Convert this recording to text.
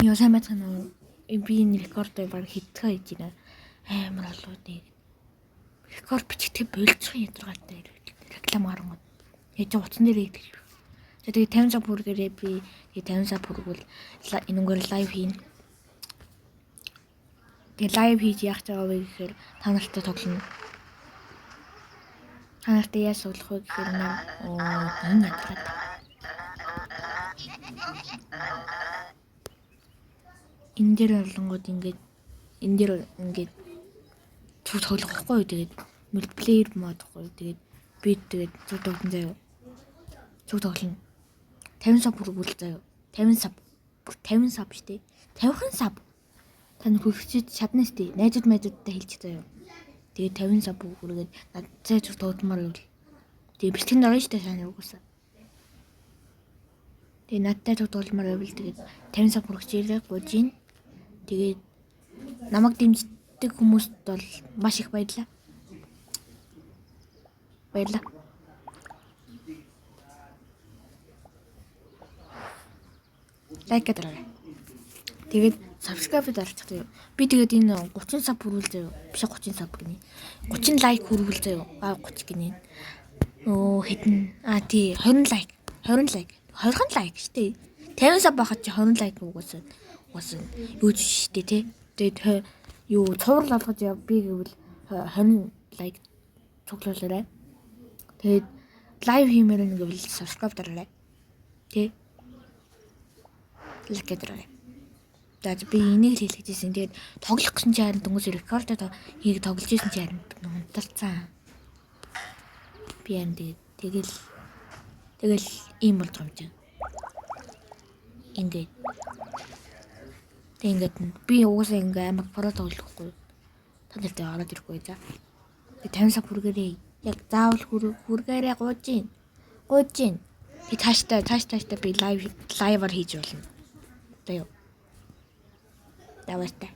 Яа сайн байна уу? Би энэ рекордыг баг хийдгээ хийж байна. Амар болоо дээ. Рекорд бичгтээ болцсон ядаргаатай реклам харангууд. Яаж утсан дээр идэх. За тэгээ 50 сая бүргээрээ би 50 сая бүргүүл энэгээр лайв хийн. Тэгээ лайв хийж яах гэж байгаа вэ гэхээр та нартай тоглоно. Та нартай яаж тоглох вэ гэхээр энэ ядаргаатай. Энэ дээр олонгууд ингээд зүг тоглохгүй. Тэгээд мультиплеер мод гоё. Тэгээд би тэгээд зүг тоглоно заяа. Зүг тоглоно. 50 сав бүргүүл заяа. 50 сав штэ. 50 сав. Таны хөргөчөд чадна штэ. Найзуудтай хэлчих заяа. Тэгээд 50 сав бүргүүгээд надтай зүг тогломоор байвал. Тэгээд бэлтгэнд орно штэ сайн угсаа. Тэгээд надтай зүг тогломоор байвал тэгээд 50 сав бүргчээрээ гожин. Тэгээд намайг дэмждэг хүмүүст бол маш их баярлалаа. Лайк дараарай. Тэгээд subscribe дараачих заяа. Би тэгээд энэ 30 сав хүрүүл заяа. Биш 30 сав гинэ. 30 лайк хүрүүл заяа. 30 гинэ. Хэдэн тий 20 лайк. 20 лайк штэ. 50 сав байхад чи 20 лайк угаасан. Юу ч штэ тий. Тэгээд юу цуврал алгаж яв би гэвэл 20 лайк цуглуулаарай. Тэгээд лайв хиймээр нэг гэвэл subscribe дараарай. Тий. Лайк дараарай. Тэгээд би энийг л хэлэх гэжсэн. Тэгээд тоглох гэсэн чи харин дөнгөс рекордод хийх тоглож исэн чи харин унталцсан. Би энэ тэгэл ийм болж байгаа юм чинь. Ингээд би угаасаа ингээ амар про тоглохгүй. Та нартай ороод ирэхгүй за. Би 50 сав бүргээрээ яг заавал хүргээрээ гуйжин. Би тааштай би лайваар хийж болно. Тэё. Давай та.